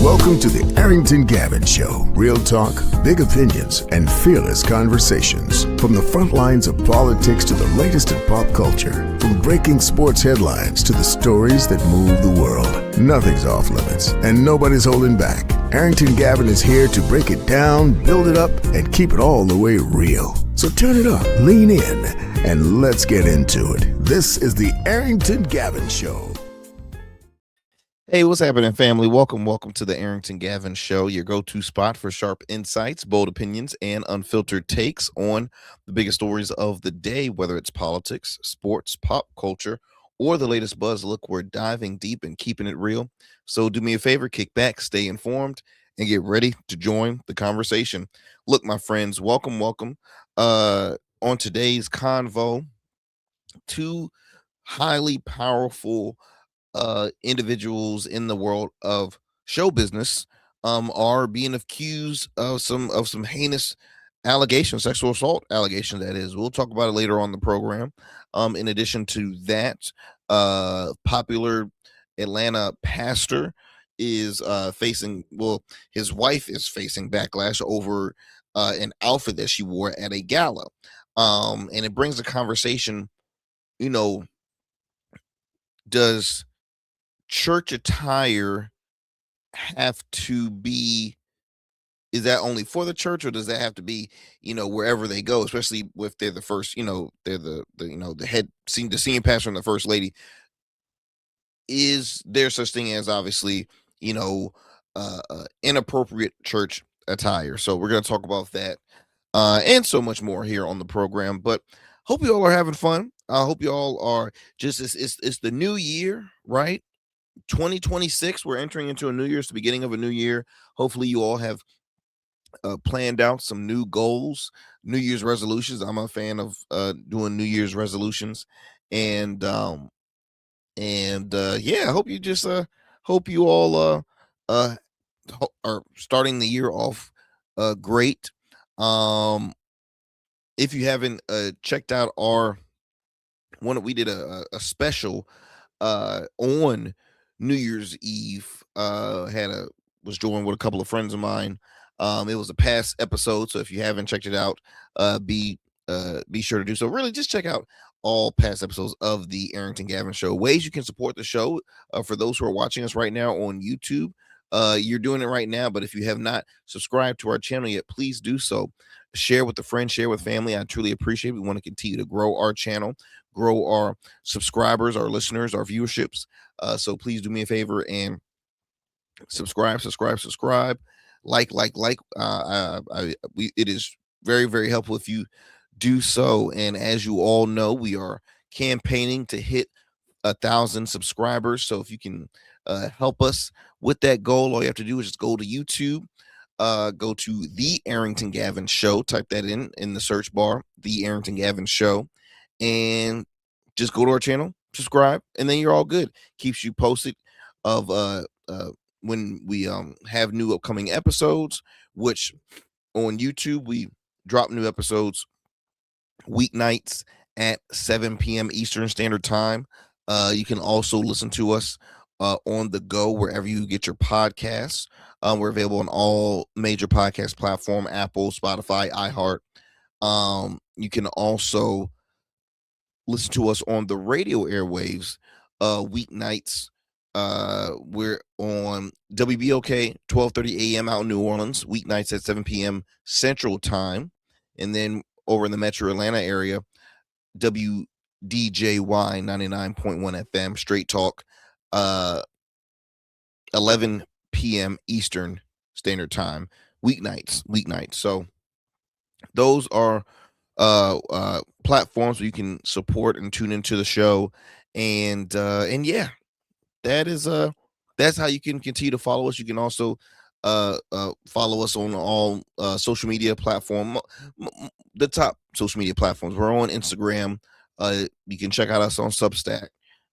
Welcome to the Arrington Gavin Show. Real talk, big opinions, and fearless conversations. From the front lines of politics to the latest in pop culture. From breaking sports headlines to the stories that move the world. Nothing's off limits, and nobody's holding back. Arrington Gavin is here to break it down, build it up, and keep it all the way real. So turn it up, lean in, and let's get into it. This is the Arrington Gavin Show. Hey, what's happening, family? Welcome to the Arrington Gavin Show, your go-to spot for sharp insights, bold opinions, and unfiltered takes on the biggest stories of the day, whether it's politics, sports, pop culture, or the latest buzz. Look, we're diving deep and keeping it real. So do me a favor, kick back, stay informed, and get ready to join the conversation. Look, my friends, welcome. On today's convo, two highly powerful individuals in the world of show business are being accused of some heinous allegations, sexual assault allegations, that is. We'll talk about it later on the program. In addition to that, popular Atlanta pastor is facing, his wife is facing backlash over an outfit that she wore at a gala. And it brings the conversation, does church attire have to be, is that only for the church, or does that have to be, wherever they go, especially if they're the first, they're the head, the senior pastor and the first lady? Is there such thing as, obviously, inappropriate church attire? So we're going to talk about that and so much more here on the program. But hope you all are having fun. I hope you all are just, it's the new year, right? 2026, we're entering into a new year. It's the beginning of a new year. Hopefully you all have planned out some new goals, New Year's resolutions. I'm a fan of doing New Year's resolutions, and yeah, I hope you just hope you all are starting the year off great. If you haven't checked out our one, we did a special on New Year's Eve. Was joined with a couple of friends of mine. It was a past episode, so if you haven't checked it out, be sure to do so. Really, just check out all past episodes of the Arrington Gavin Show. Ways you can support the show, for those who are watching us right now on YouTube. You're doing it right now, but if you have not subscribed to our channel yet, please do so. Share with a friend, share with family. I truly appreciate it. We want to continue to grow our channel, grow our subscribers, our listeners, our viewerships. So please do me a favor and subscribe, like. It is very, very helpful if you do so. And as you all know, we are campaigning to hit 1,000 subscribers. So if you can help us with that goal, all you have to do is just go to YouTube, go to the Arrington Gavin Show, type that in the search bar, the Arrington Gavin Show, and just go to our channel, subscribe, and then you're all good. Keeps you posted of when we have new upcoming episodes, which on YouTube we drop new episodes weeknights at 7 p.m. Eastern Standard Time. You can also listen to us on the go wherever you get your podcasts. We're available on all major podcast platform, Apple, Spotify, iHeart. You can also listen to us on the radio airwaves weeknights. We're on WBOK 12:30 a.m. out in New Orleans, weeknights at 7 p.m. Central Time. And then over in the Metro Atlanta area, WDJY 99.1 FM, Straight Talk, 11 p.m. Eastern Standard Time, weeknights. So those are platforms where you can support and tune into the show. And yeah, that's how you can continue to follow us. You can also follow us on all social media platform, the top social media platforms. We're on Instagram. You can check out us on Substack.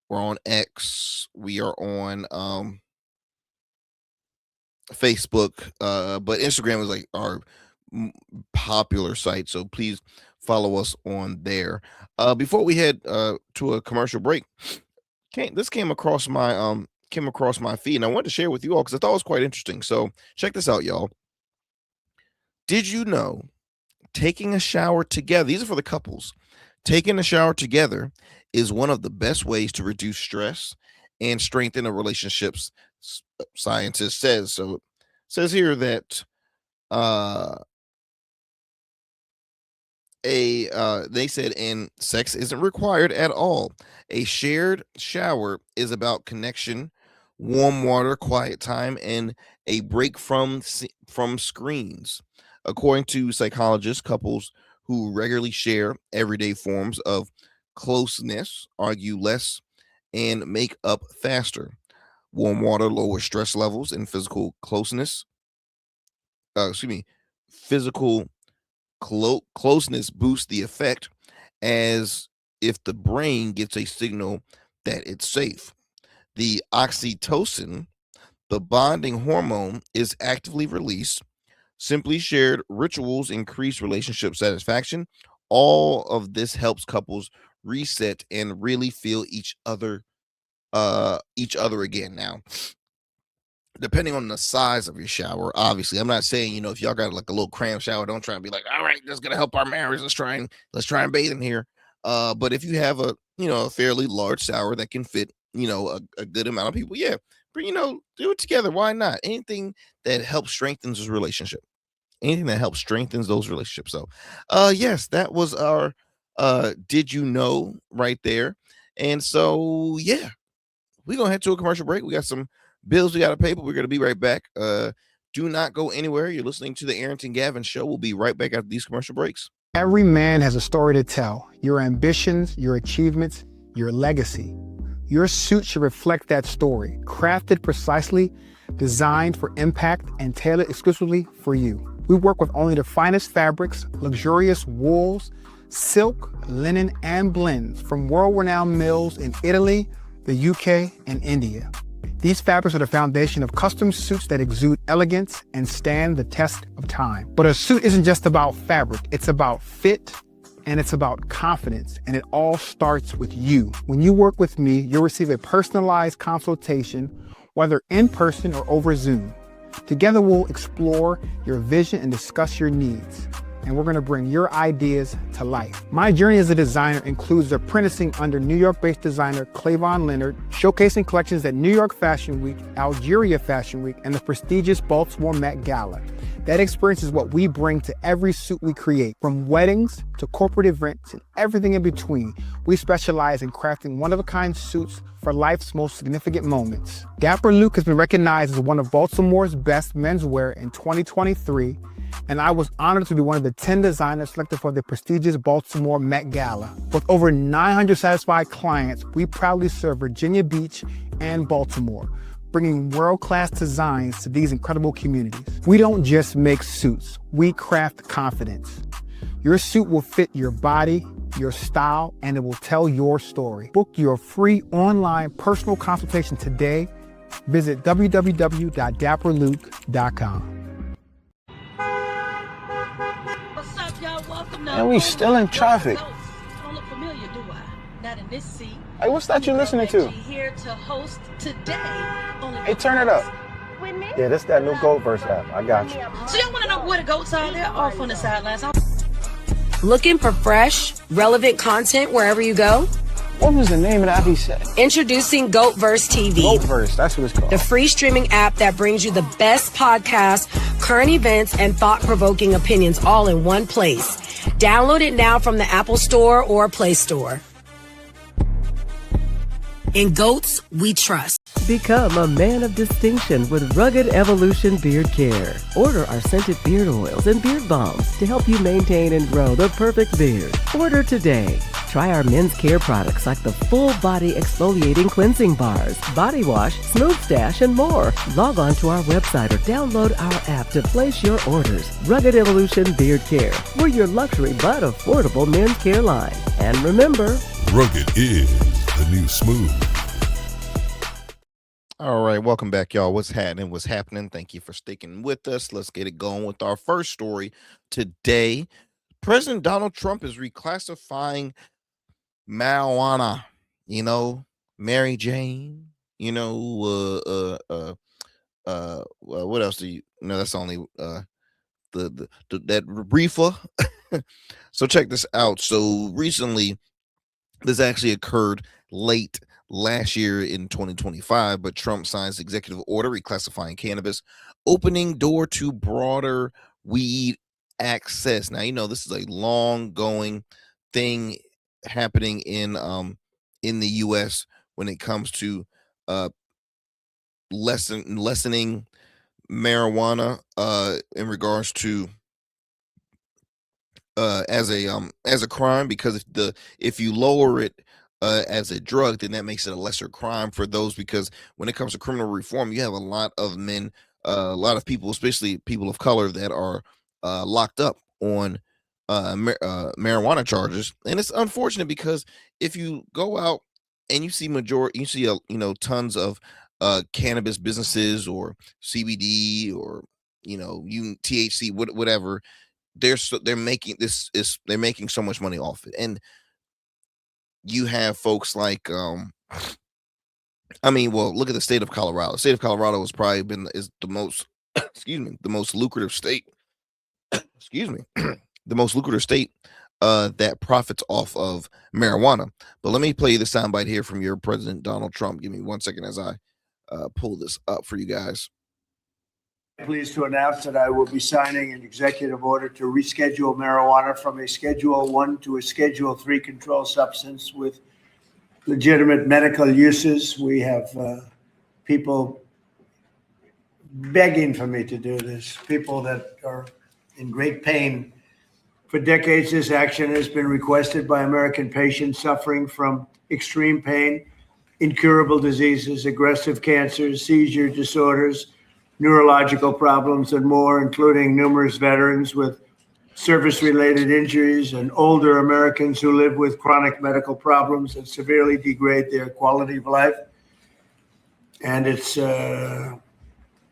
We're on X. We are on Facebook, but Instagram is like our popular site, so please follow us on there. Before we head to a commercial break, this came across my came across my feed, and I wanted to share with you all because I thought it was quite interesting. So check this out, y'all. Did you know taking a shower together, these are for the couples, taking a shower together is one of the best ways to reduce stress and strengthen a relationships, scientist says. So it says here that uh they said, and sex isn't required at all. A shared shower is about connection, warm water, quiet time, and a break from screens. According to psychologists, couples who regularly share everyday forms of closeness argue less and make up faster. Warm water lowers stress levels, and physical closeness, excuse me, physical closeness boosts the effect, as if the brain gets a signal that it's safe. The oxytocin, the bonding hormone, is actively released. Simply shared rituals increase relationship satisfaction. All of this helps couples reset and really feel each other again. Now, depending on the size of your shower, obviously, I'm not saying, if y'all got like a little cram shower, don't try and be like, all right, that's gonna help our marriage. Let's try and bathe in here. But if you have a fairly large shower that can fit, a good amount of people, yeah, but do it together. Why not? Anything that helps strengthens his relationship. Anything that helps strengthens those relationships. So yes, that was our did you know right there. And so yeah, we're gonna head to a commercial break. We got some bills we gotta pay, but we're gonna be right back. Do not go anywhere. You're listening to the Arrington Gavin Show. We'll be right back after these commercial breaks. Every man has a story to tell. Your ambitions, your achievements, your legacy. Your suit should reflect that story, crafted precisely, designed for impact, and tailored exclusively for you. We work with only the finest fabrics, luxurious wools, silk, linen, and blends from world-renowned mills in Italy, the UK, and India. These fabrics are the foundation of custom suits that exude elegance and stand the test of time. But a suit isn't just about fabric, it's about fit, and it's about confidence, and it all starts with you. When you work with me, you'll receive a personalized consultation, whether in person or over Zoom. Together, we'll explore your vision and discuss your needs, and we're gonna bring your ideas to life. My journey as a designer includes apprenticing under New York-based designer Clavon Leonard, showcasing collections at New York Fashion Week, Algeria Fashion Week, and the prestigious Baltimore Met Gala. That experience is what we bring to every suit we create, from weddings to corporate events and everything in between. We specialize in crafting one-of-a-kind suits for life's most significant moments. Dapper Luke has been recognized as one of Baltimore's best menswear in 2023, and I was honored to be one of the 10 designers selected for the prestigious Baltimore Met Gala. With over 900 satisfied clients, we proudly serve Virginia Beach and Baltimore, bringing world-class designs to these incredible communities. We don't just make suits, we craft confidence. Your suit will fit your body, your style, and it will tell your story. Book your free online personal consultation today. Visit www.dapperluke.com. What's up, y'all? Welcome to And we still in traffic. Don't look familiar, do I? Not in this seat. Hey, what's that you listening to? Here to host today. Hey, turn it up. Yeah, this that new Gold Verse app. I got you. So y'all want to know where the goats are? They're off on the sidelines. Looking for fresh, relevant content wherever you go? What was the name of that he said? Introducing GoatVerse TV. GoatVerse, that's what it's called. The free streaming app that brings you the best podcasts, current events, and thought-provoking opinions all in one place. Download it now from the Apple Store or Play Store. In goats, we trust. Become a man of distinction with Rugged Evolution Beard Care. Order our scented beard oils and beard balms to help you maintain and grow the perfect beard. Order today. Try our men's care products like the full body exfoliating cleansing bars, body wash, smooth stash, and more. Log on to our website or download our app to place your orders. Rugged Evolution Beard Care. We're your luxury but affordable men's care line. And remember, rugged is the new smooth. All right, welcome back, y'all. What's happening? What's happening? Thank you for sticking with us. Let's get it going with our first story today. President Donald Trump is reclassifying marijuana, Mary Jane, What else do you know? That's only that reefer. So check this out. So recently, this actually occurred late last year in 2025, but Trump signs executive order reclassifying cannabis, opening door to broader weed access. Now, this is a long going thing happening in the US when it comes to uh lessening marijuana in regards to as a crime, because if you lower it as a drug, then that makes it a lesser crime for those, because when it comes to criminal reform, you have a lot of men, a lot of people, especially people of color, that are locked up on marijuana charges. And it's unfortunate, because if you go out and you see tons of cannabis businesses, or CBD, or THC, whatever, they're making they're making so much money off it. And you have folks like well, look at the state of Colorado. The state of Colorado is the most excuse me, the most lucrative state excuse me, the most lucrative state that profits off of marijuana. But let me play you the soundbite here from your President Donald Trump. Give me 1 second as I pull this up for you guys. Pleased to announce that I will be signing an executive order to reschedule marijuana from a Schedule 1 to a Schedule 3 controlled substance with legitimate medical uses. We have people begging for me to do this, people that are in great pain. For decades, this action has been requested by American patients suffering from extreme pain, incurable diseases, aggressive cancers, seizure disorders, neurological problems, and more, including numerous veterans with service-related injuries and older Americans who live with chronic medical problems that severely degrade their quality of life. And it's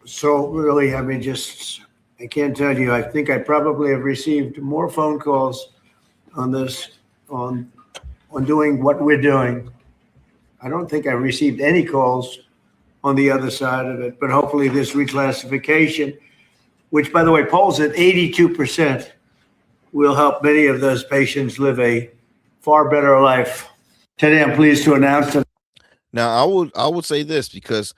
so really, I can't tell you, I think I probably have received more phone calls on this, on doing what we're doing. I don't think I received any calls on the other side of it, but hopefully this reclassification, which, by the way, polls at 82%, will help many of those patients live a far better life. Today, I'm pleased to announce that. Now, I would say this, because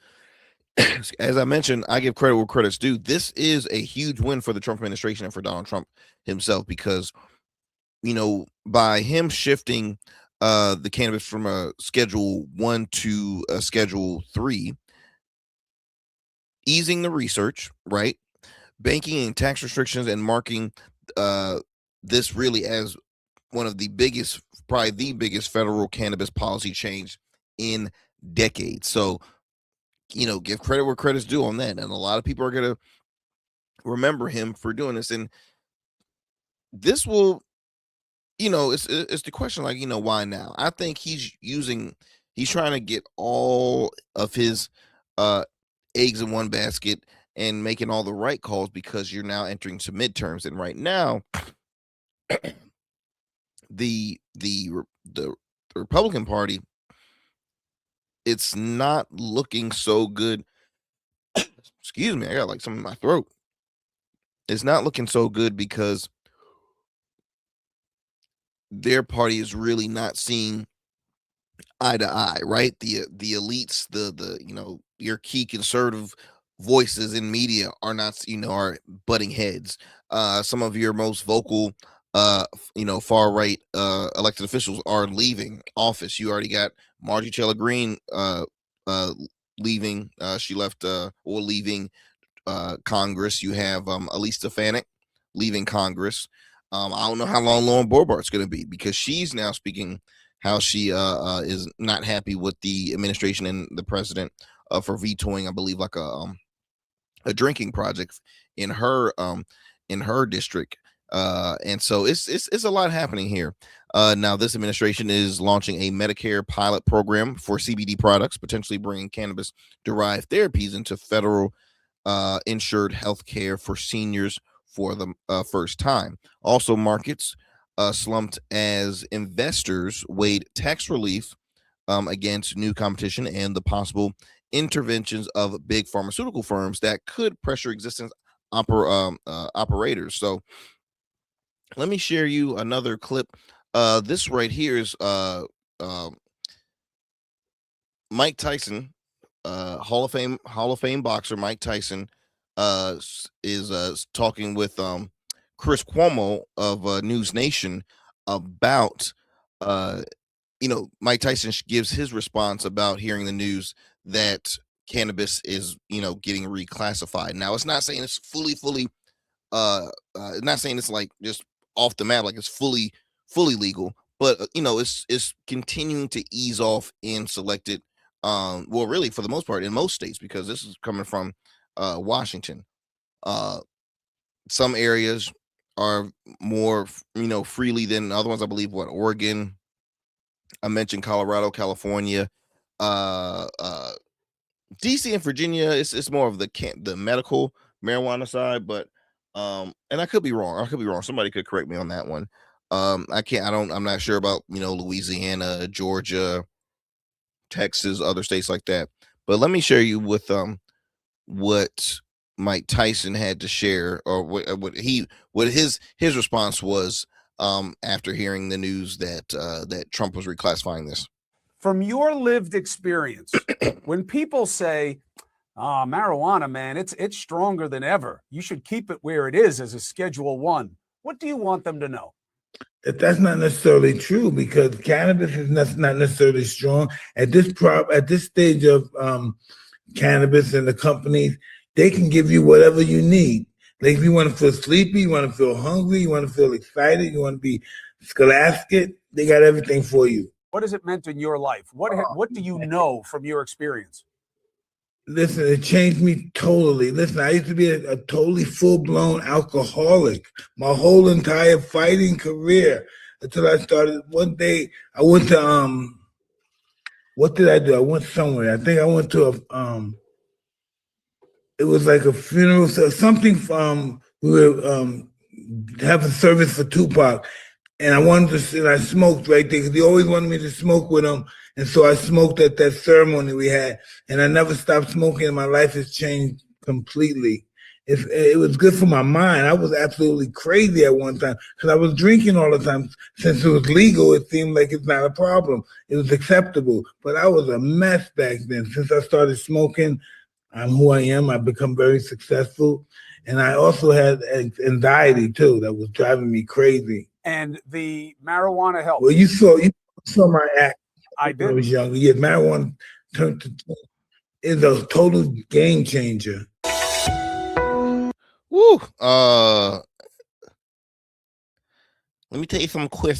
as I mentioned, I give credit where credit's due. This is a huge win for the Trump administration and for Donald Trump himself, because by him shifting the cannabis from a Schedule 1 to a Schedule 3, easing the research, right, banking and tax restrictions, and marking this really as one of the biggest, probably the biggest federal cannabis policy change in decades. So, give credit where credit's due on that. And a lot of people are going to remember him for doing this. And this will, it's the question, like, why now? I think he's trying to get all of his eggs in one basket and making all the right calls, because you're now entering to midterms. And right now, the Republican Party, it's not looking so good. Excuse me, I got like something in my throat. It's not looking so good, because their party is really not seeing eye to eye, right? The elites, the your key conservative voices in media are not, are butting heads. Some of your most vocal far right elected officials are leaving office. You already got Marjorie Taylor Greene leaving. She left or leaving Congress. You have Elise Stefanik leaving Congress. I don't know how long Lauren Boebert's going to be, because she's now speaking how she is not happy with the administration and the president for vetoing, I believe, like a drinking project in her district. And so it's a lot happening here. Now, this administration is launching a Medicare pilot program for CBD products, potentially bringing cannabis-derived therapies into federal insured health care for seniors for the first time. Also, markets slumped as investors weighed tax relief against new competition and the possible interventions of big pharmaceutical firms that could pressure existing operators. So let me share you another clip. This right here is Mike Tyson, Hall of Fame boxer Mike Tyson, is talking with Chris Cuomo of News Nation about Mike Tyson gives his response about hearing the news that cannabis is getting reclassified. Now it's not saying it's fully not saying it's like just off the map, like it's fully legal, but it's continuing to ease off in selected well, really for the most part in most states, because this is coming from Washington. Some areas are more freely than other ones. I believe Oregon, I mentioned Colorado, California, DC and Virginia. It's more of the medical marijuana side, but and I could be wrong. Somebody could correct me on that one. I'm not sure about Louisiana, Georgia, Texas, other states like that. But let me share you with what Mike Tyson had to share, or what his response was after hearing the news that Trump was reclassifying this. From your lived experience, when people say, marijuana, man, it's stronger than ever, you should keep it where it is as a Schedule 1, what do you want them to know? That's not necessarily true, because cannabis is not necessarily strong. At this stage of cannabis, and the companies, they can give you whatever you need. Like if you want to feel sleepy, you want to feel hungry, you want to feel excited, you want to be scholastic, they got everything for you. What has it meant in your life? What do you know from your experience? Listen, it changed me totally. Listen, I used to be a totally full-blown alcoholic my whole entire fighting career, until I started. One day, I went to, what did I do? I went somewhere. I think I went to it was like a funeral, something we were having service for Tupac. And I smoked right there, because he always wanted me to smoke with him. And so I smoked at that ceremony we had, and I never stopped smoking, and my life has changed completely. It was good for my mind. I was absolutely crazy at one time, because I was drinking all the time. Since it was legal, it seemed like it's not a problem. It was acceptable. But I was a mess back then. Since I started smoking, I'm who I am. I've become very successful. And I also had anxiety, too, that was driving me crazy. And the marijuana helped. Well, you saw my act. I did. When I was younger. Yeah, marijuana is a total game changer. Woo. Let me tell you something quick.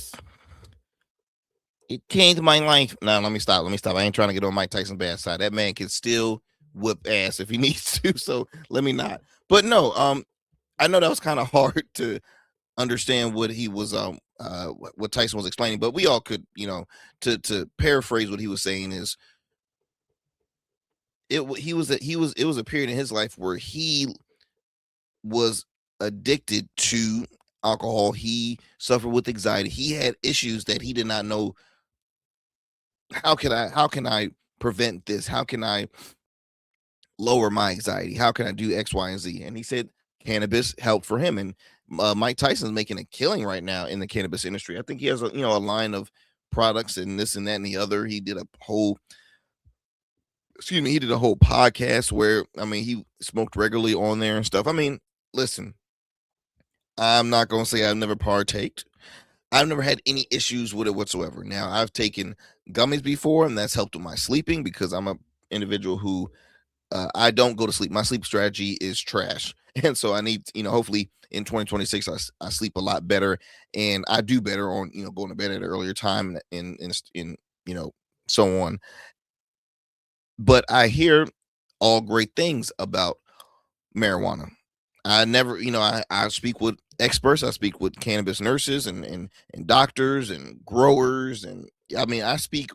It changed my life. No, let me stop. I ain't trying to get on Mike Tyson's bad side. That man can still whip ass if he needs to. So let me not. But no, I know that was kind of hard to understand what he was what Tyson was explaining, but we all could, to paraphrase what he was saying is it was a period in his life where he was addicted to alcohol. He suffered with anxiety. He had issues that he did not know. How can I prevent this? How can I lower my anxiety? How can I do X, Y, and Z? And he said cannabis helped for him. And Mike Tyson's making a killing right now in the cannabis industry. I think he has a line of products and this and that and the other. He did a whole podcast where, he smoked regularly on there and stuff. Listen, I'm not going to say I've never partaked. I've never had any issues with it whatsoever. Now, I've taken gummies before, and that's helped with my sleeping, because I'm an individual who I don't go to sleep. My sleep strategy is trash. And so I need, hopefully in 2026, I sleep a lot better, and I do better on, going to bed at an earlier time and so on. But I hear all great things about marijuana. I never, I speak with experts. I speak with cannabis nurses and doctors and growers. And I speak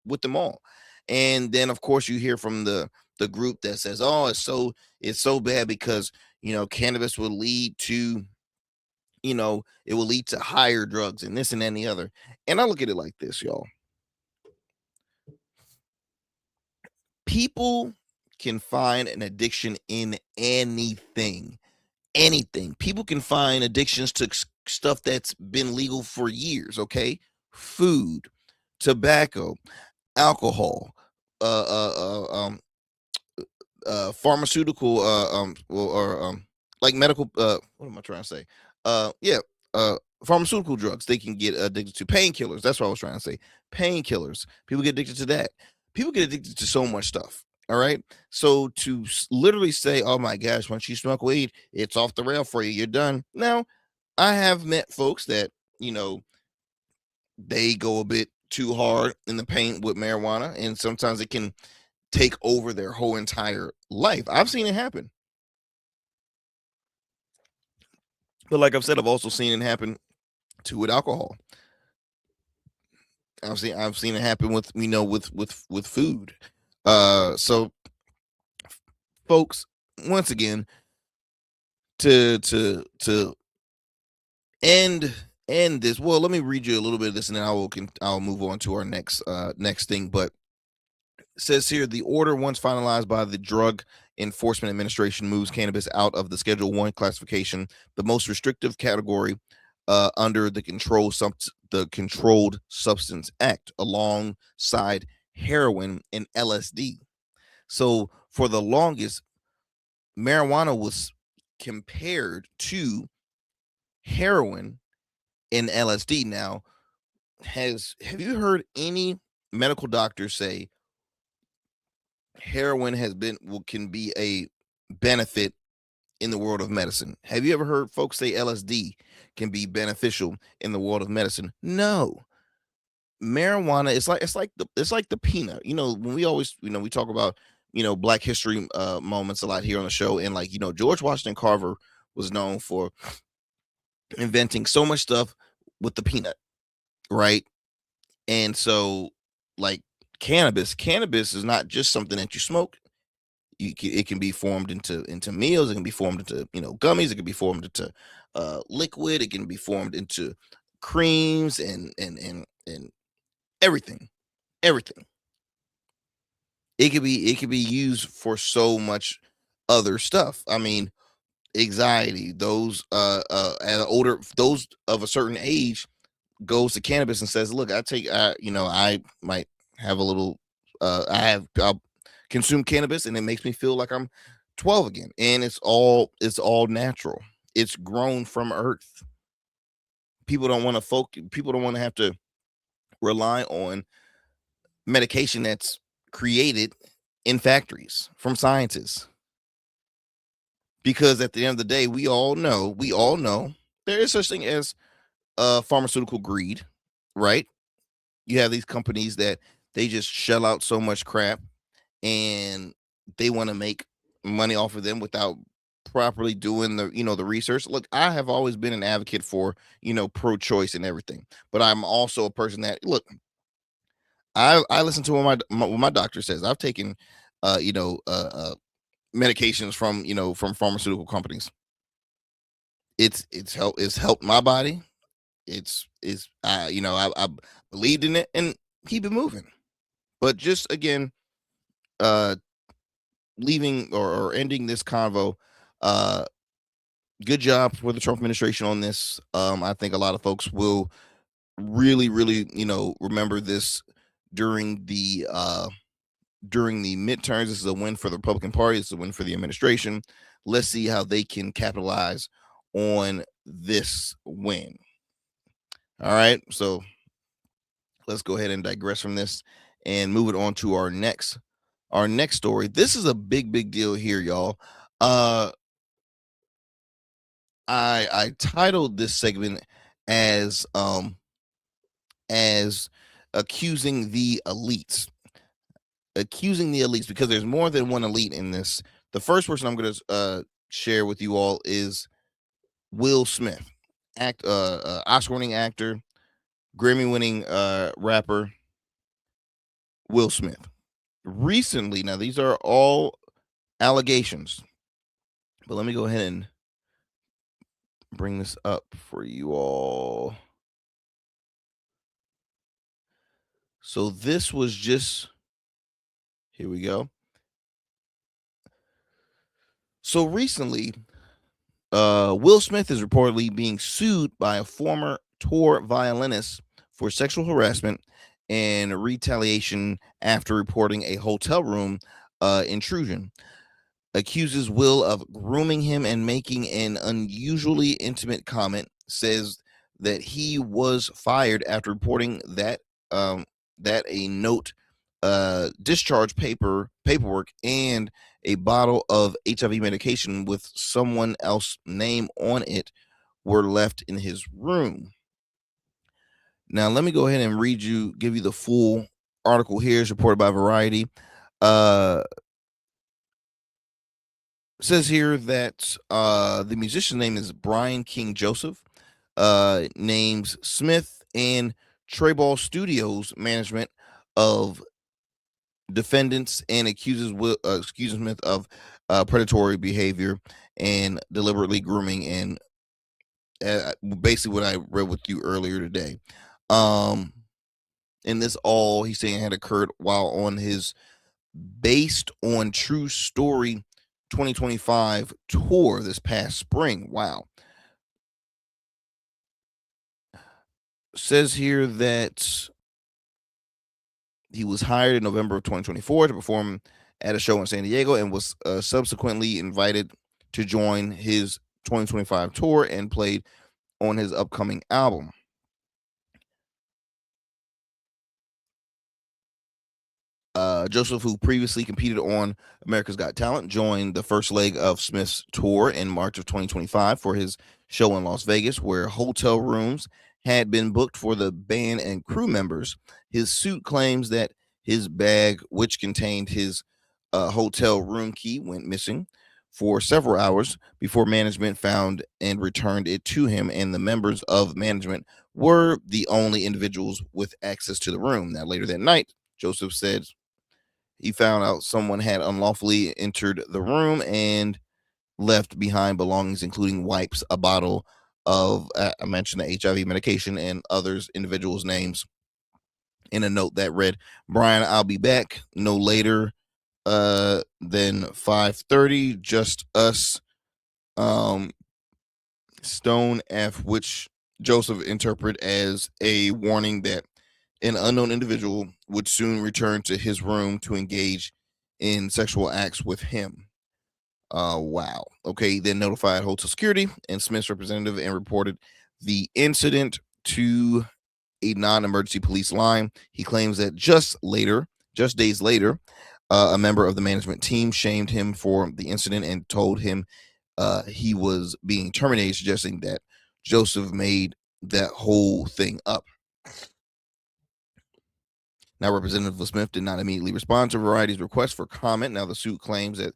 with them all. And then of course you hear from the group that says, oh, it's so bad because, cannabis will lead to, it will lead to higher drugs and this and that and the other. And I look at it like this, y'all. People can find an addiction in anything. Anything. People can find addictions to stuff that's been legal for years, okay? Food, tobacco, alcohol, pharmaceutical, like medical, what am I trying to say? Yeah, pharmaceutical drugs. They can get addicted to painkillers. That's what I was trying to say. Painkillers. People get addicted to that. People get addicted to so much stuff. All right. So to literally say, oh my gosh, once you smoke weed, it's off the rail for you. You're done. Now, I have met folks that, they go a bit too hard in the paint with marijuana, and sometimes it can take over their whole entire life. I've seen it happen. But like I've said, I've also seen it happen too with alcohol. I've seen it happen with with food. So folks, once again, to end this. Well, let me read you a little bit of this, and then I'll move on to our next thing. But it says here, the order once finalized by the Drug Enforcement Administration moves cannabis out of the Schedule 1 classification, the most restrictive category under the Controlled Substance Act, alongside heroin and LSD. So for the longest, marijuana was compared to heroin and LSD. Now, have you heard any medical doctor say heroin can be a benefit in the world of medicine? Have you ever heard folks say LSD can be beneficial in the world of medicine? No. Marijuana, it's like the peanut. When we always, we talk about, Black history moments a lot here on the show, and like, George Washington Carver was known for inventing so much stuff with the peanut, right? And so, like, cannabis is not just something that you smoke. It can be formed into meals. It can be formed into gummies. It can be formed into liquid. It can be formed into creams and everything. It could be used for so much other stuff. I mean, anxiety. Those those of a certain age goes to cannabis and says, look, I might have a little, I'll consume cannabis, and it makes me feel like I'm 12 again. And it's all natural. It's grown from earth. People don't want to have to rely on medication that's created in factories from scientists. Because at the end of the day, we all know there is such thing as pharmaceutical greed, right? You have these companies that they just shell out so much crap, and they want to make money off of them without properly doing the research. Look, I have always been an advocate for pro choice and everything, but I'm also a person that, look, I listen to what my doctor says. I've taken medications from pharmaceutical companies. It's helped my body. I believed in it and keep it moving. But just again, leaving or ending this convo, good job for the Trump administration on this. I think a lot of folks will really remember this during the midterms. This is a win for the Republican Party. It's a win for the administration. Let's see how they can capitalize on this win. All right, so let's go ahead and digress from this and move it on to our next story. This is a big deal here, y'all. I titled this segment as accusing the elites. Accusing the elites, because there's more than one elite in this. The first person I'm going to share with you all is Will Smith, Oscar-winning actor, Grammy-winning rapper. Will Smith. Recently, now these are all allegations, but let me go ahead and bring this up for you all. So this was just, here we go. So recently, Will Smith is reportedly being sued by a former tour violinist for sexual harassment and retaliation after reporting a hotel room intrusion. Accuses Will of grooming him and making an unusually intimate comment. Says that he was fired after reporting that a note, discharge paperwork, and a bottle of HIV medication with someone else's name on it were left in his room. Now, let me go ahead and give you the full article here. It's reported by Variety. Says here that the musician's name is Brian King Joseph, names Smith and Treyball Studios management of defendants and accuses Smith of predatory behavior and deliberately grooming, and basically what I read with you earlier today. And this all he's saying had occurred while on his Based on True Story 2025 tour this past spring. Wow. Says here that he was hired in November of 2024 to perform at a show in San Diego and was subsequently invited to join his 2025 tour and played on his upcoming album. Joseph, who previously competed on America's Got Talent, joined the first leg of Smith's tour in March of 2025 for his show in Las Vegas, where hotel rooms had been booked for the band and crew members. His suit claims that his bag, which contained his hotel room key, went missing for several hours before management found and returned it to him, and the members of management were the only individuals with access to the room. Now, later that night, Joseph said he found out someone had unlawfully entered the room and left behind belongings, including wipes, a bottle of, I mentioned the HIV medication, and others' individuals' names in a note that read, "Brian, I'll be back no later than 5:30. Just us." Stone F, which Joseph interpreted as a warning that an unknown individual would soon return to his room to engage in sexual acts with him. Wow. Okay, then notified hotel security and Smith's representative and reported the incident to a non-emergency police line. He claims that just days later, a member of the management team shamed him for the incident and told him he was being terminated, suggesting that Joseph made that whole thing up. Now, Representative Smith did not immediately respond to Variety's request for comment. Now, the suit claims that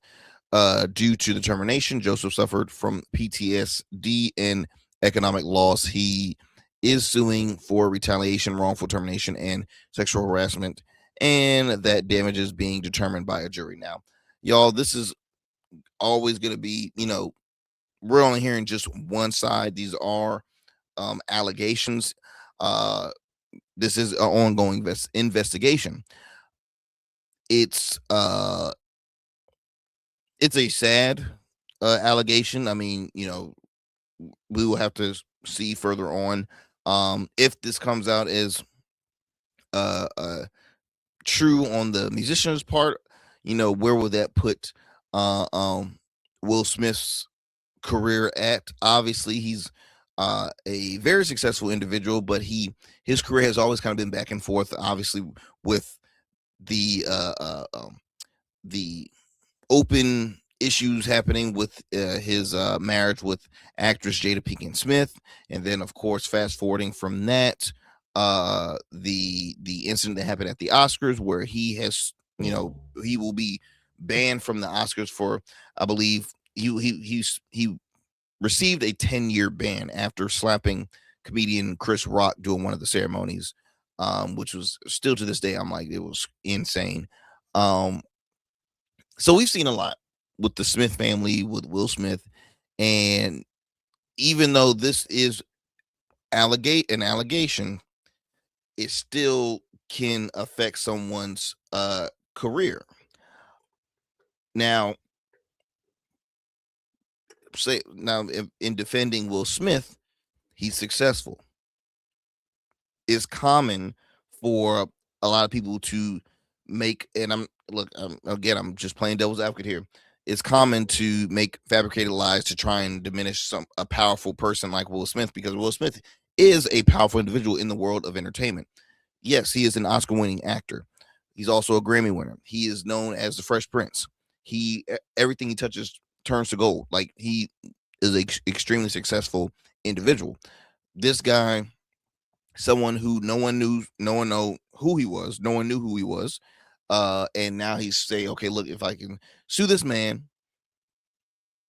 due to the termination, Joseph suffered from PTSD and economic loss. He is suing for retaliation, wrongful termination, and sexual harassment, and that damage is being determined by a jury. Now, y'all, this is always going to be, we're only hearing just one side. These are allegations. This is an ongoing investigation. It's a sad allegation. I mean, we will have to see further on if this comes out as true on the musician's part. Where will that put Will Smith's career at? Obviously, he's a very successful individual, but his career has always kind of been back and forth. Obviously, with the open issues happening with his marriage with actress Jada Pinkett Smith, and then of course, fast forwarding from that, the incident that happened at the Oscars, where he has, he will be banned from the Oscars for, I believe, he received a 10-year ban after slapping comedian Chris Rock during one of the ceremonies, which was still to this day, I'm like, it was insane. So we've seen a lot with the Smith family, with Will Smith, and even though this is an allegation, it still can affect someone's career. Now, say now in defending Will Smith, he's successful. It's common for a lot of people to make, and I'm just playing devil's advocate here. It's common to make fabricated lies to try and diminish a powerful person like Will Smith, because Will Smith is a powerful individual in the world of entertainment. Yes, he is an Oscar-winning actor. He's also a Grammy winner. He is known as the Fresh Prince. Everything he touches turns to gold. Like, he is an extremely successful individual. This guy, someone who no one knew who he was, and now he's saying, okay, look, if I can sue this man,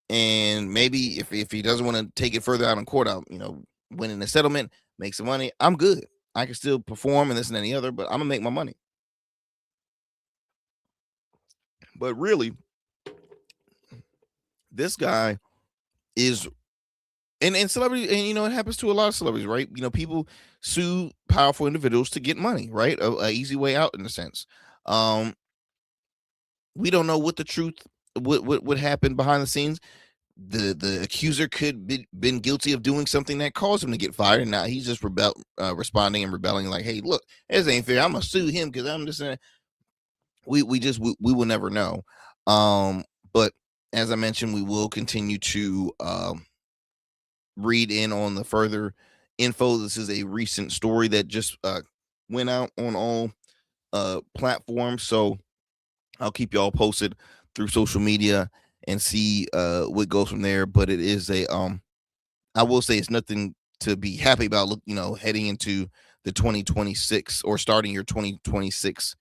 and maybe if he doesn't want to take it further out in court, I'll win in a settlement, make some money, I'm good. I can still perform and this and any other, but I'm gonna make my money. But really, this guy is, and celebrity, and it happens to a lot of celebrities, right? People sue powerful individuals to get money, right? A easy way out, in a sense. We don't know what the truth, what happened behind the scenes. The accuser could be been guilty of doing something that caused him to get fired, and now he's just responding and rebelling, like, hey, look, this ain't fair, I'm gonna sue him because I'm just we will never know. But as I mentioned, we will continue to read in on the further info. This is a recent story that just went out on all platforms, so I'll keep y'all posted through social media and see what goes from there. But it is I will say it's nothing to be happy about. Look, heading into the 2026, or starting your 2026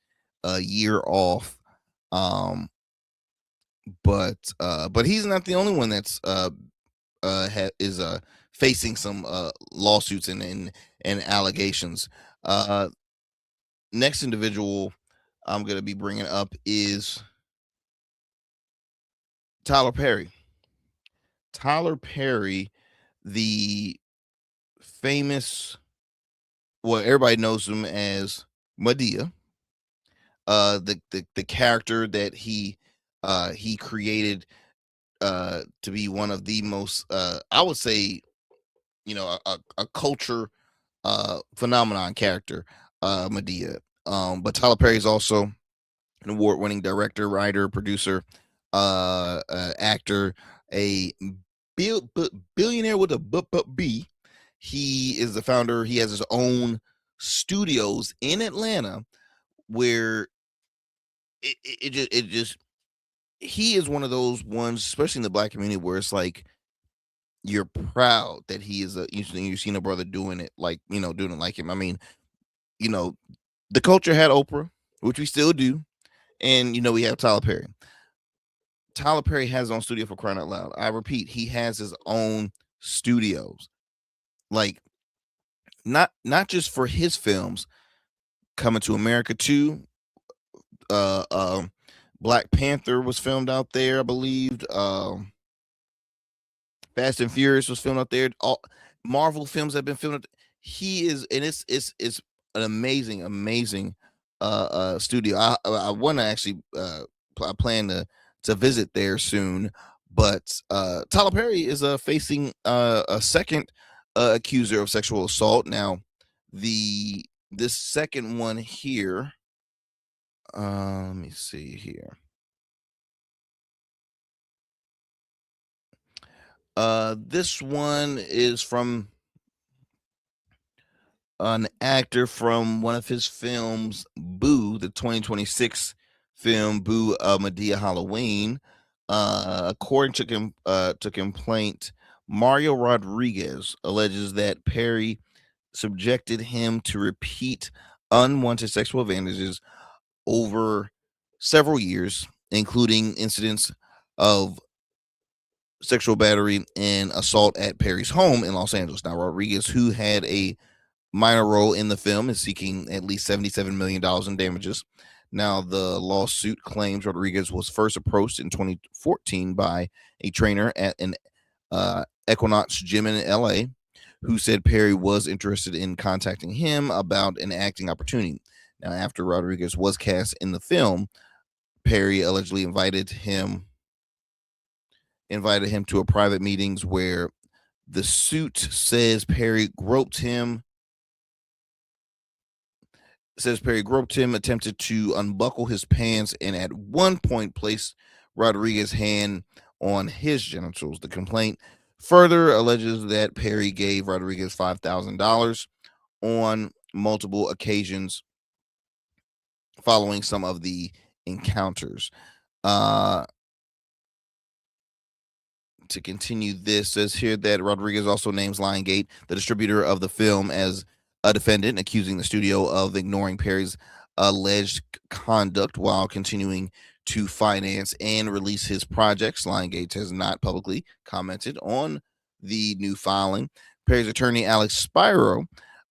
year off. But he's not the only one that's is facing some lawsuits and allegations. Next individual I'm going to be bringing up is Tyler Perry. Tyler Perry, the famous, well, everybody knows him as Madea. The character that he created to be one of the most, I would say, a culture phenomenon character, Madea. But Tyler Perry is also an award-winning director, writer, producer, actor, a billionaire with a B. He is the founder. He has his own studios in Atlanta, where it just he is one of those ones, especially in the Black community, where it's like you're proud that he is you've seen a brother doing it like doing it like him. I mean, the culture had Oprah, which we still do, and we have Tyler Perry. Tyler Perry has his own studio, for crying out loud. I repeat, he has his own studios. Like, not just for his films. Coming to America 2, Black Panther was filmed out there, I believe. Fast and Furious was filmed out there. All Marvel films have been filmed out there. He is, and it's an amazing studio. I want to actually I plan to visit there soon. But Tyler Perry is facing a second accuser of sexual assault. Now, this second one here, let me see here. This one is from an actor from one of his films, Boo, the 2026 film Boo, Madea Halloween. According to complaint, Mario Rodriguez alleges that Perry subjected him to repeat unwanted sexual advantages over several years, including incidents of sexual battery and assault at Perry's home in Los Angeles. Now, Rodriguez, who had a minor role in the film, is seeking at least $77 million in damages. Now, the lawsuit claims Rodriguez was first approached in 2014 by a trainer at an Equinox gym in LA, who said Perry was interested in contacting him about an acting opportunity. Now, after Rodriguez was cast in the film, Perry allegedly invited him invited him to a private meetings where the suit says Perry groped him. Attempted to unbuckle his pants, and at one point placed Rodriguez's hand on his genitals. The complaint further alleges that Perry gave Rodriguez $5,000 on multiple occasions following some of the encounters. To continue, this says here that Rodriguez also names Lionsgate, the distributor of the film, as a defendant, accusing the studio of ignoring Perry's alleged conduct while continuing to finance and release his projects. Lionsgate has not publicly commented on the new filing. Perry's attorney, Alex Spiro,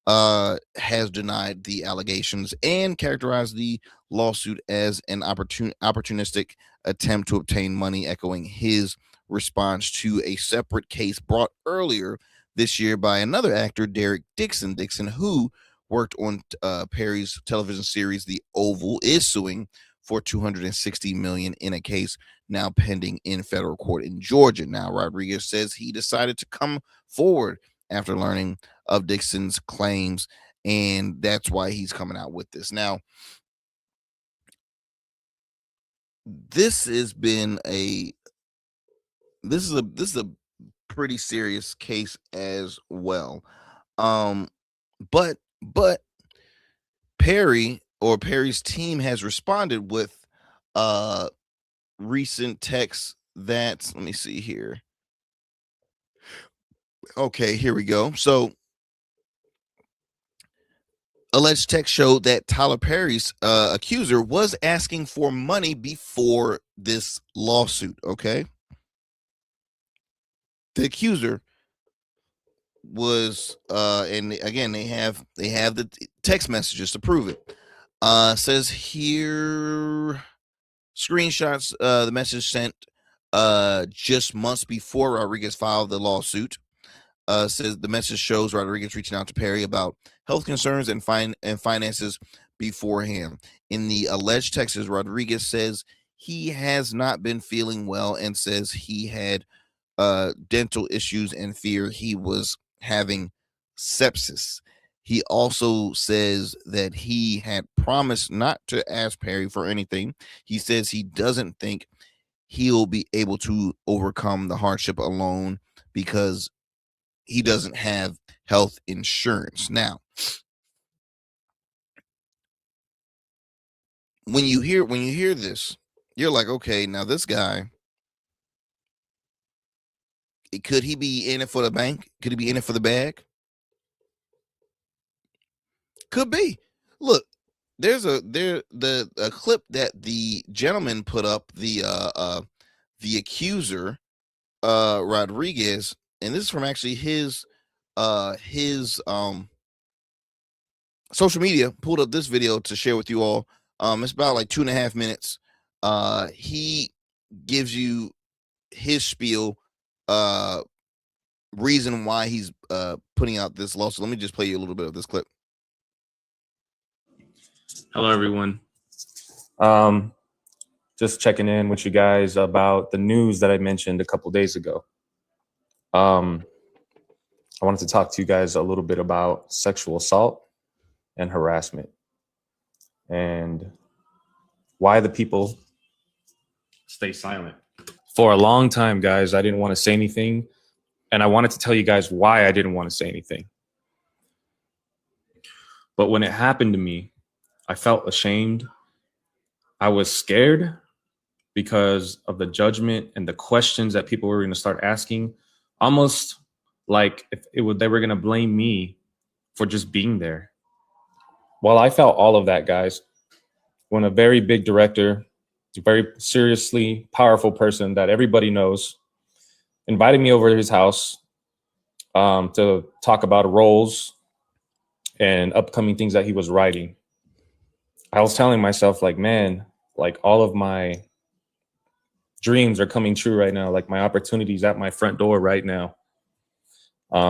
has denied the allegations and characterized the lawsuit as an opportunistic attempt to obtain money, echoing his response to a separate case brought earlier this year by another actor, Derek Dixon. Dixon, who worked on Perry's television series The Oval, is suing for $260 million in a case now pending in federal court in Georgia. Now, Rodriguez says he decided to come forward after learning of Dixon's claims, and that's why he's coming out with this. Now, this is a pretty serious case as well. But Perry's team has responded with recent texts that, let me see here. Okay, here we go. So alleged text showed that Tyler Perry's accuser was asking for money before this lawsuit. Okay. The accuser was and again they have the text messages to prove it. Says here, screenshots, the message sent just months before Rodriguez filed the lawsuit. Says the message shows Rodriguez reaching out to Perry about health concerns and finances beforehand. In the alleged text, Rodriguez says he has not been feeling well and says he had dental issues and fear he was having sepsis. He also says that he had promised not to ask Perry for anything. He says he doesn't think he'll be able to overcome the hardship alone because he doesn't have health insurance. Now, when you hear this, you're like, okay, now this guy, could he be in it for the bank? Could he be in it for the bag? Could be. Look, there's a clip that the gentleman put up, the accuser, Rodriguez, and this is from actually his social media. Pulled up this video to share with you all. It's about like 2.5 minutes. He gives you his spiel, reason why he's putting out this lawsuit. Let me just play you a little bit of this clip. Hello, everyone. Just checking in with you guys about the news that I mentioned a couple days ago. I wanted to talk to you guys a little bit about sexual assault and harassment and why the people stay silent. For a long time, guys, I didn't want to say anything, and I wanted to tell you guys why I didn't want to say anything. But when it happened to me, I felt ashamed. I was scared because of the judgment and the questions that people were going to start asking, almost like they were going to blame me for just being there. Well, I felt all of that, guys, when a very big director, a very seriously powerful person that everybody knows, invited me over to his house to talk about roles and upcoming things that he was writing. I was telling myself, like, man, like all of my dreams are coming true right now. Like my opportunities at my front door right now.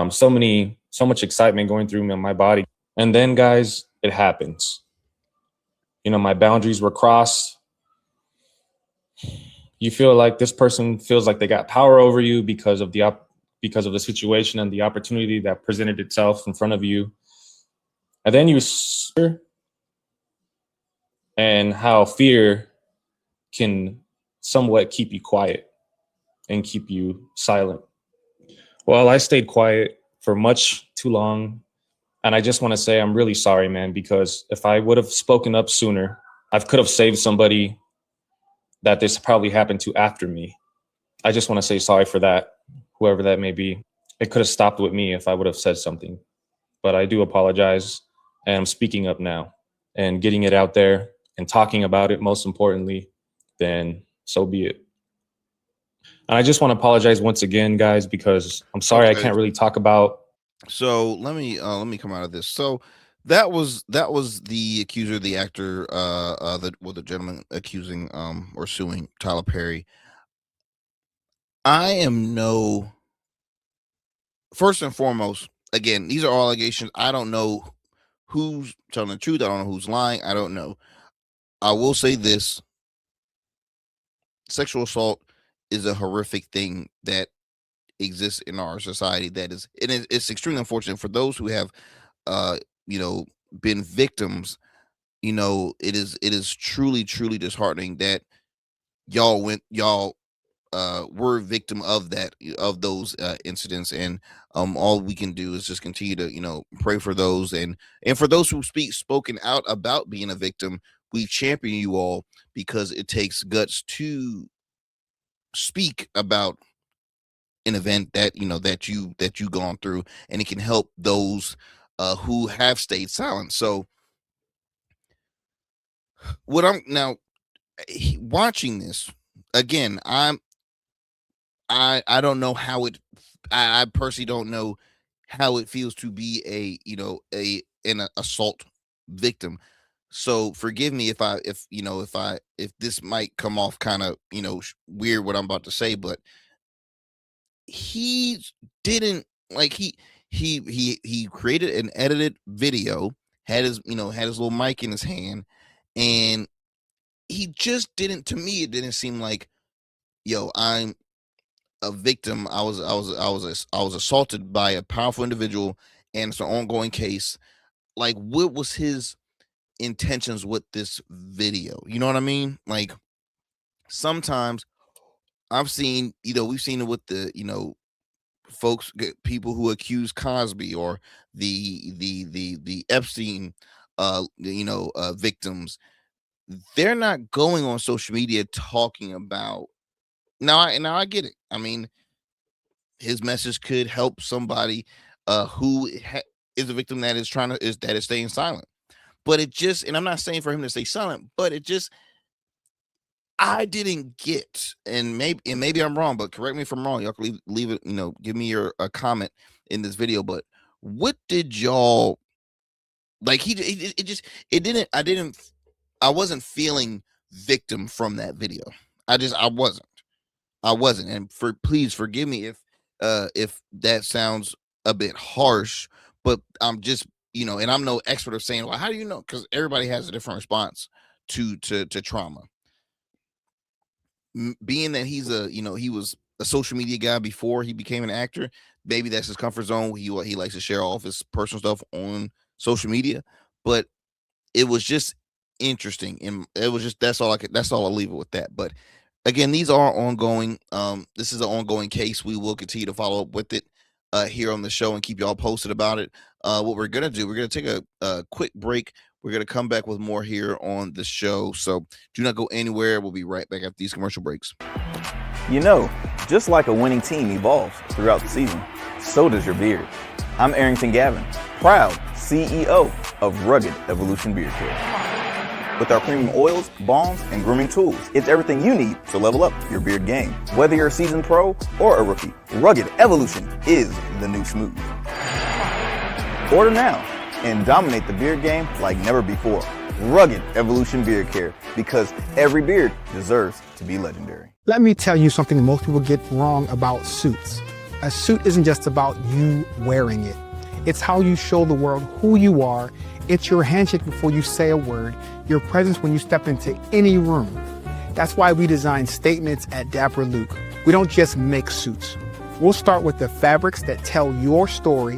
So much excitement going through my body. And then, guys, it happens. You know, my boundaries were crossed. you feel like this person feels like they got power over you because of the situation and the opportunity that presented itself in front of you. And then and how fear can somewhat keep you quiet and keep you silent. Well, I stayed quiet for much too long. And I just want to say I'm really sorry, man, because if I would have spoken up sooner, I could have saved somebody that this probably happened to after me. I just want to say sorry for that, whoever that may be. It could have stopped with me if I would have said something. But I do apologize, and I'm speaking up now and getting it out there and talking about it, most importantly, then so be it. And I just want to apologize once again, guys, because I'm sorry I can't really talk about. So let me come out of this. So that was the accuser, the actor, the gentleman accusing or suing Tyler Perry. First and foremost, again, these are all allegations. I don't know who's telling the truth. I don't know who's lying. I don't know. I will say this: sexual assault is a horrific thing that exists in our society. It's extremely unfortunate for those who have, been victims. It is truly, truly disheartening that y'all were victim of those incidents, and all we can do is just continue to pray for those, and for those who spoken out about being a victim. We champion you all, because it takes guts to speak about an event that that you've gone through, and it can help those who have stayed silent. So what I'm now watching this again, I don't know how I personally don't know how it feels to be an assault victim. So forgive me if this might come off kind of weird what I'm about to say, but he didn't he created an edited video, had his little mic in his hand, and he just didn't, to me it didn't seem like, I'm a victim. I was assaulted by a powerful individual, and it's an ongoing case. Like, what was his intentions with this video? You know what I mean? Like, sometimes we've seen it with the people who accuse Cosby or the Epstein victims. They're not going on social media talking about. Now I get it. I mean, his message could help somebody who is a victim that is staying silent. But it just, and I'm not saying for him to stay silent, but it just, I didn't get, and maybe I'm wrong, but correct me if I'm wrong. Y'all can leave it, give me your comment in this video. But what did y'all like? I wasn't feeling victim from that video. I wasn't. And please forgive me if that sounds a bit harsh, but I'm just, and I'm no expert of saying, well, how do you know? Because everybody has a different response to trauma. Being that he was a social media guy before he became an actor, maybe that's his comfort zone. He likes to share all of his personal stuff on social media, but it was just interesting, and it was just, that's all I'll leave it with that. But again, these are ongoing. This is an ongoing case. We will continue to follow up with it here on the show and keep y'all posted about it. What we're gonna do, we're gonna take a quick break. We're gonna come back with more here on the show, so do not go anywhere. We'll be right back after these commercial breaks. Just like a winning team evolves throughout the season, so does your beard. I'm Arrington Gavin, proud CEO of Rugged Evolution Beard Care. With our premium oils, balms, and grooming tools, it's everything you need to level up your beard game. Whether you're a seasoned pro or a rookie, Rugged Evolution is the new smooth. Order now and dominate the beard game like never before. Rugged Evolution Beard Care, because every beard deserves to be legendary. Let me tell you something most people get wrong about suits. A suit isn't just about you wearing it. It's how you show the world who you are. It's your handshake before you say a word, your presence when you step into any room. That's why we design statements at Dapper Luke. We don't just make suits. We'll start with the fabrics that tell your story,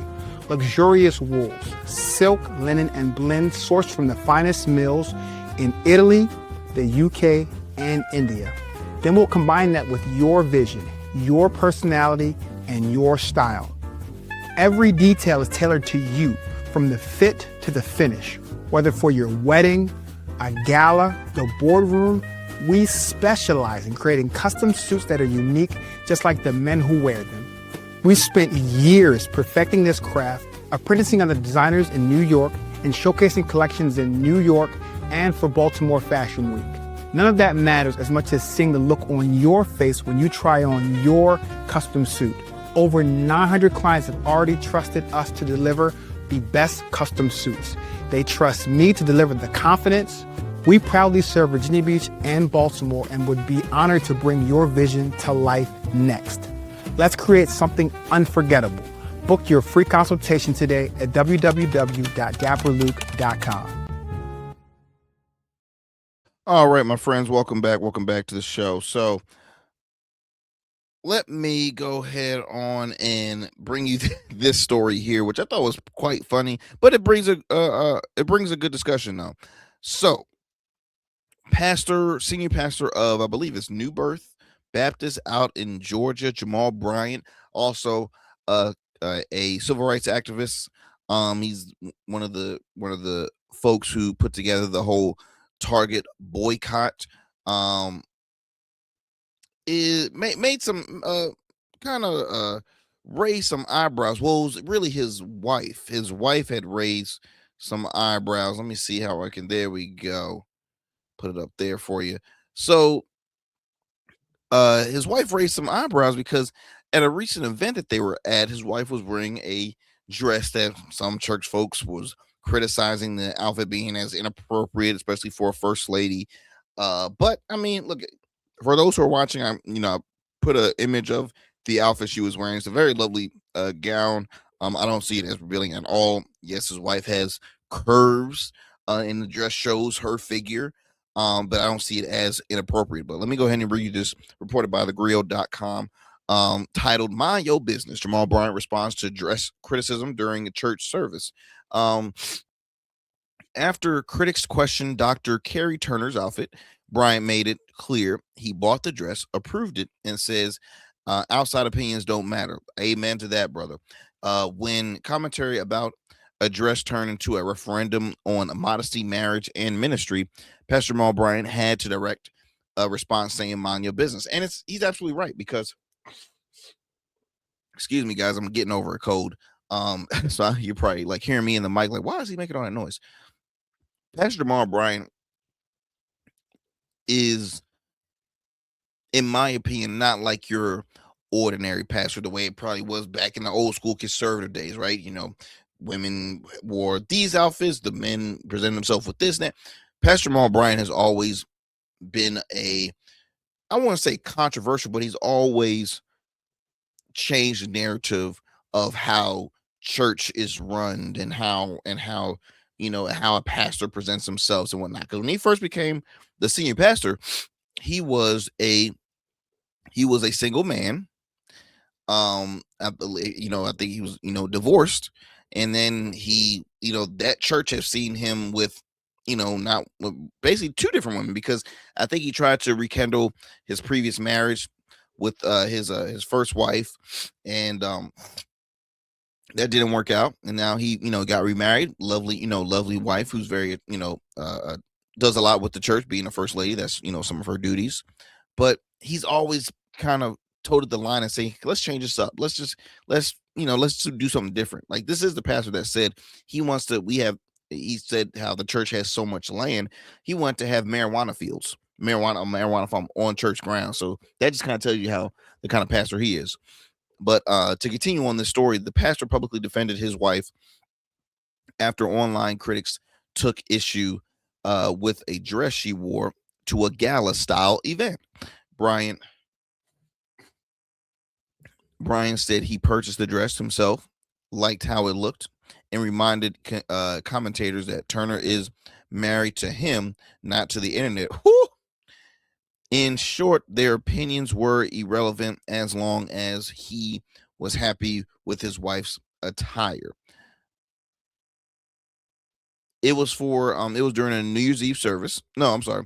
luxurious wools, silk, linen, and blends sourced from the finest mills in Italy, the UK, and India. Then we'll combine that with your vision, your personality, and your style. Every detail is tailored to you, from the fit to the finish. Whether for your wedding, a gala, the boardroom, we specialize in creating custom suits that are unique, just like the men who wear them. We spent years perfecting this craft, apprenticing under designers in New York and showcasing collections in New York and for Baltimore Fashion Week. None of that matters as much as seeing the look on your face when you try on your custom suit. Over 900 clients have already trusted us to deliver the best custom suits. They trust me to deliver the confidence. We proudly serve Virginia Beach and Baltimore and would be honored to bring your vision to life next. Let's create something unforgettable. Book your free consultation today at www.dapperluke.com. All right, my friends, welcome back. Welcome back to the show. So let me go ahead on and bring you this story here, which I thought was quite funny, but it brings a good discussion now. So, senior pastor of, I believe it's New Birth Baptist out in Georgia, Jamal Bryant, also a civil rights activist. He's one of the folks who put together the whole Target boycott. It made some kind of raised some eyebrows. Well, it was really his wife. His wife had raised some eyebrows. Let me see how I can. There we go. Put it up there for you. So his wife raised some eyebrows because at a recent event that they were at, his wife was wearing a dress that some church folks was criticizing the outfit being as inappropriate, especially for a first lady. But I mean, look, for those who are watching, I put an image of the outfit she was wearing. It's a very lovely gown. I don't see it as revealing at all. Yes, his wife has curves, and the dress shows her figure. But I don't see it as inappropriate. But let me go ahead and read you this reported by thegrill.com, titled "Mind Your Business." Jamal Bryant responds to dress criticism during a church service. After critics questioned Dr. Carrie Turner's outfit, Bryant made it clear he bought the dress, approved it, and says, outside opinions don't matter. Amen to that, brother. When commentary about a dress turned into a referendum on modesty, marriage, and ministry, Pastor Jamal Bryant had to direct a response saying, mind your business. And he's absolutely right, because, excuse me, guys, I'm getting over a cold. So you're probably like hearing me in the mic, like, why is he making all that noise? Pastor Jamal Bryant is, in my opinion, not like your ordinary pastor, the way it probably was back in the old school conservative days, right? Women wore these outfits, the men presented themselves with this and that. Pastor Jamal Bryant has always been I want to say controversial, but he's always changed the narrative of how church is run and how how a pastor presents themselves and whatnot. Because when he first became the senior pastor, he was a single man. I think he was divorced, and then he that church has seen him with not basically two different women, because I think he tried to rekindle his previous marriage with his first wife, and that didn't work out, and now he got remarried. Lovely wife who's very does a lot with the church, being a first lady. That's some of her duties, but he's always kind of toted the line and saying, let's change this up. Let's do something different. Like, this is the pastor that said he said how the church has so much land, he wanted to have marijuana fields, marijuana farm on church ground. So that just kind of tells you how the kind of pastor he is. But to continue on this story, the pastor publicly defended his wife after online critics took issue with a dress she wore to a gala style event. Brian said he purchased the dress himself, liked how it looked, and reminded commentators that Turner is married to him, not to the internet. Whew! In short, their opinions were irrelevant as long as he was happy with his wife's attire. It was during a New Year's Eve service. No, I'm sorry.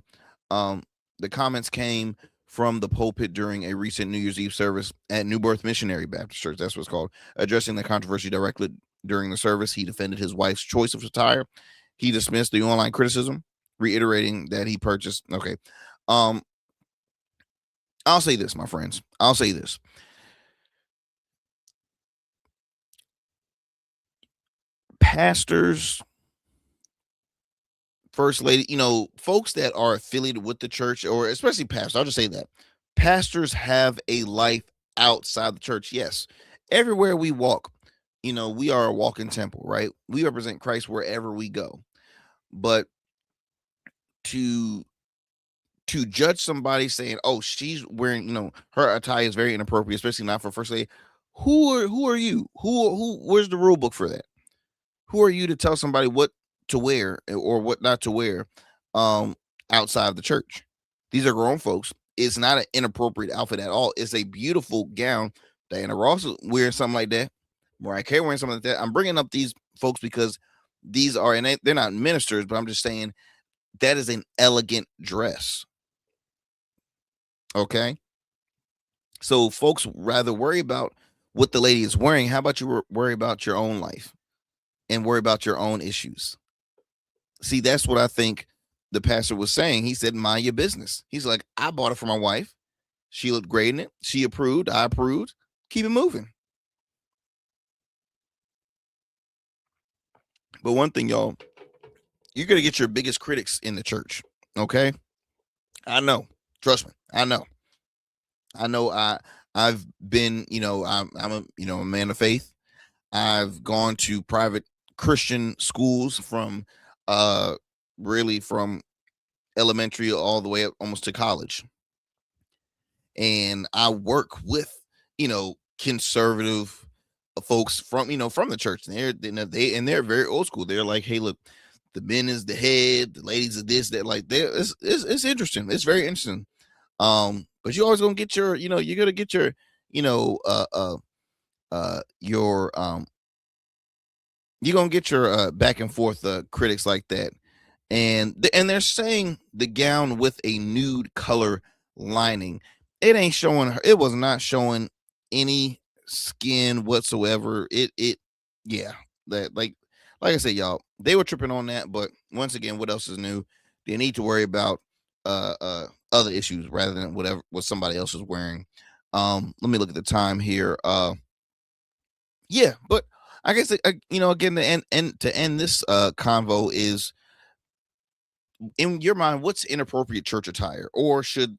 The comments came from the pulpit during a recent New Year's Eve service at New Birth Missionary Baptist Church. That's what it's called. Addressing the controversy directly during the service, he defended his wife's choice of attire. He dismissed the online criticism, reiterating that he purchased. Okay. I'll say this, my friends. I'll say this. Pastors, first lady, folks that are affiliated with the church, or especially pastors, I'll just say that pastors have a life outside the church. Yes. Everywhere we walk, we are a walking temple, right? We represent Christ wherever we go. But to judge somebody saying, oh, she's wearing, her attire is very inappropriate, especially not for first lady. Who are you? Where's the rule book for that? Who are you to tell somebody what to wear or what not to wear outside of the church? These are grown folks. It's not an inappropriate outfit at all. It's a beautiful gown. Diana Ross wearing something like that. Mariah Carey wearing something like that. I'm bringing up these folks because these are, and they're not ministers, but I'm just saying that is an elegant dress. Okay. So folks rather worry about what the lady is wearing. How about you worry about your own life and worry about your own issues? See, that's what I think the pastor was saying. He said, mind your business. He's like, I bought it for my wife. She looked great in it. She approved. I approved. Keep it moving. But one thing, y'all, you're going to get your biggest critics in the church. Okay. I know. Trust me. I know. I've been, I'm a man of faith. I've gone to private Christian schools from really from elementary all the way up almost to college. And I work with, conservative folks from the church. And they're very old school. They're like, hey, look, the men is the head, the ladies are this, that, like it's interesting. It's very interesting. But you always gonna get your, you're gonna get your, you're gonna get your back and forth critics like that. And they're saying the gown with a nude color lining. It ain't showing her. It was not showing any skin whatsoever. Yeah. That like I said, y'all, they were tripping on that. But once again, what else is new? They need to worry about other issues rather than what somebody else is wearing. Let me look at the time here. Yeah, but I guess again, to end this convo is, in your mind, what's inappropriate church attire? Or should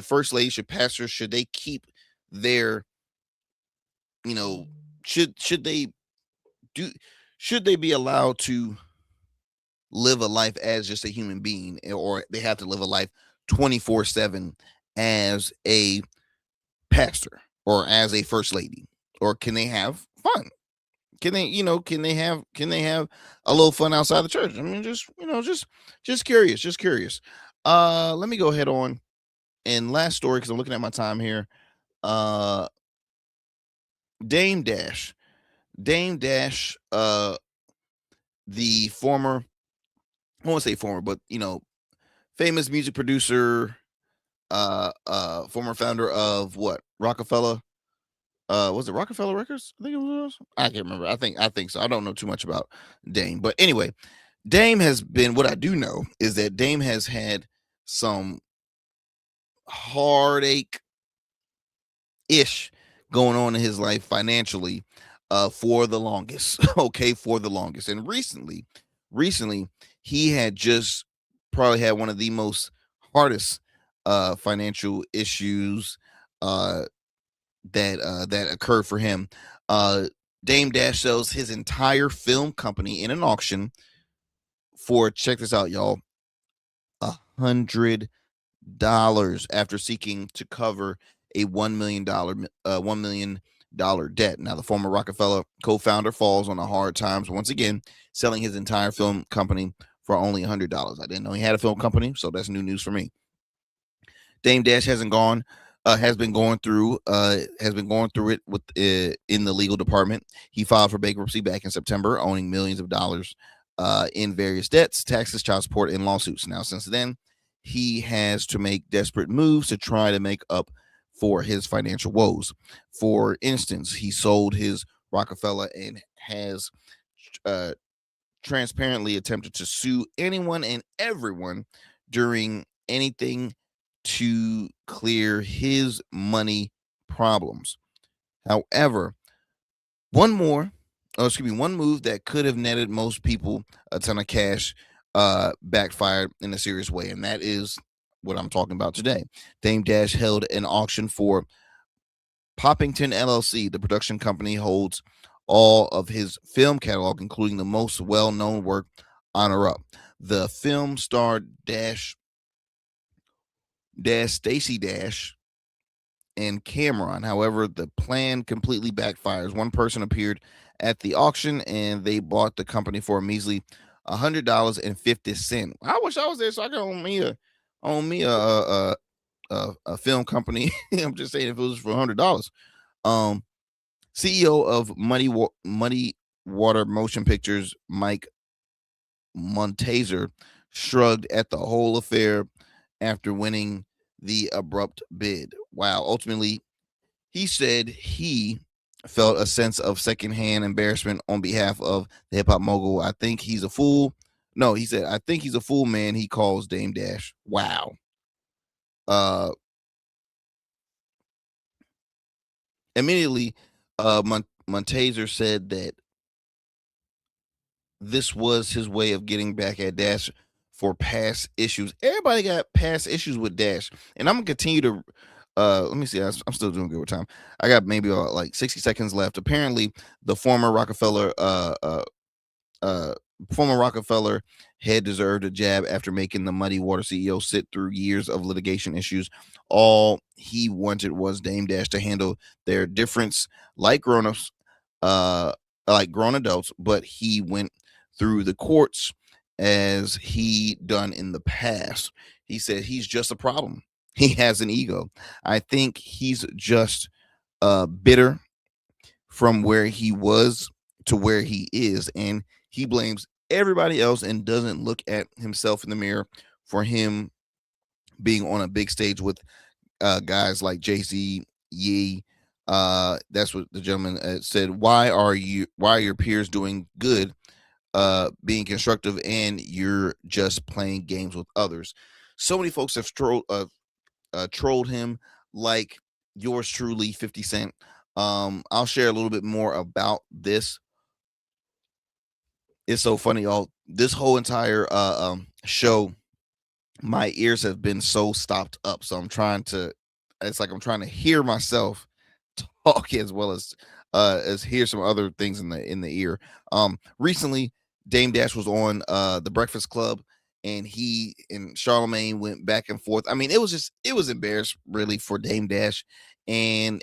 first ladies, should pastors, should they keep their, should they be allowed to live a life as just a human being, or they have to live a life 24/7 as a pastor or as a first lady? Or can they have fun? Can they have a little fun outside the church? I mean, just curious. Let me go ahead on and last story, because I'm looking at my time here. Dame Dash, the former, I won't say former, but famous music producer, former founder of what, Rockefeller, was it Rockefeller Records? I think it was. I can't remember. I think so. I don't know too much about Dame, but anyway, Dame has been, what I do know is that Dame has had some heartache ish going on in his life financially for the longest. Okay, for the longest. And recently he had just probably had one of the most hardest financial issues that occurred for him. Dame Dash sells his entire film company in an auction for, check this out, y'all, $100 after seeking to cover a $1 million debt. Now, the former Rockefeller co-founder falls on the hard times once again, selling his entire film company for only $100. I didn't know he had a film company, so that's new news for me. Dame Dash has been going through it with in the legal department. He filed for bankruptcy back in September, owning millions of dollars in various debts, taxes, child support, and lawsuits. Now, since then, he has to make desperate moves to try to make up for his financial woes. For instance, he sold his Rockefeller and has transparently attempted to sue anyone and everyone during anything to clear his money problems. However, one move that could have netted most people a ton of cash backfired in a serious way, and that is what I'm talking about today. Dame Dash held an auction for Poppington LLC. The production company holds all of his film catalog, including the most well-known work, Honor Up. The film starred Stacey Dash and Cameron. However, the plan completely backfires. One person appeared at the auction, and they bought the company for a measly $100.50. I wish I was there so I could own me a film company. I'm just saying, if it was for $100. CEO of Muddy Water Motion Pictures, Mike Montazer, shrugged at the whole affair after winning the abrupt bid. Wow. Ultimately, he said he felt a sense of secondhand embarrassment on behalf of the hip-hop mogul. I think he's a fool. No, he said, I think he's a fool, man. He calls Dame Dash. Wow. Immediately, Montazer said that this was his way of getting back at Dash for past issues. Everybody got past issues with Dash, and I'm gonna continue to let me see. I'm still doing good with time. I got maybe like 60 seconds left. Apparently, the former Rockefeller head deserved a jab after making the Muddy Water CEO sit through years of litigation issues. All he wanted was Dame Dash to handle their difference like grown-ups, like grown adults, but he went through the courts as he done in the past. He said he's just a problem. He has an ego. I think he's just bitter from where he was to where he is, and he blames everybody else and doesn't look at himself in the mirror for him being on a big stage with guys like Jay-Z, Ye. That's what the gentleman said. Why are your peers doing good, being constructive, and you're just playing games with others? So many folks have trolled him, like yours truly, 50 Cent. I'll share a little bit more about this. It's so funny, y'all. This whole entire show, my ears have been so stopped up. So it's like I'm trying to hear myself talk as well as hear some other things in the ear. Recently, Dame Dash was on the Breakfast Club, and he and Charlamagne went back and forth. I mean, it was embarrassing really for Dame Dash, and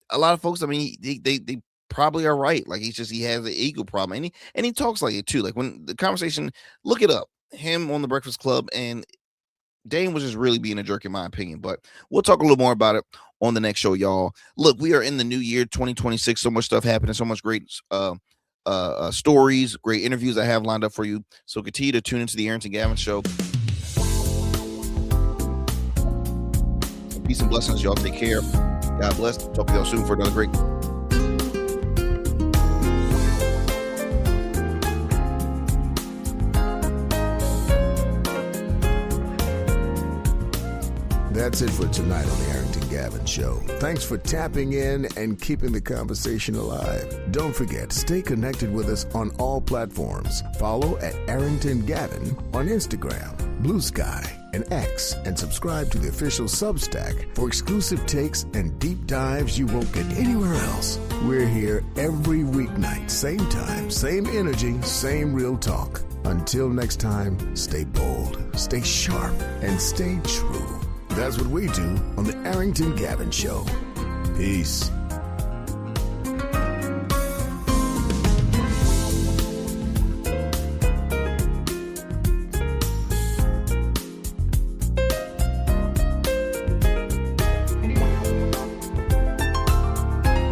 a lot of folks, I mean, they probably are right. Like, he has an ego problem, and he talks like it too. Like, when the conversation, look it up, him on the Breakfast Club, and Dame was just really being a jerk in my opinion. But we'll talk a little more about it on the next show, y'all. Look, we are in the new year 2026. So much stuff happening, so much great stories, great interviews I have lined up for you. So continue to tune into the Arrington Gavin Show. Peace and blessings, y'all. Take care. God bless. Talk to y'all soon for another great. That's it for tonight on the Arrington Gavin Show. Thanks for tapping in and keeping the conversation alive. Don't forget, stay connected with us on all platforms. Follow at Arrington Gavin on Instagram, Blue Sky, and X, and subscribe to the official Substack for exclusive takes and deep dives you won't get anywhere else. We're here every weeknight, same time, same energy, same real talk. Until next time, stay bold, stay sharp, and stay true. That's what we do on the Arrington Gavin Show. Peace.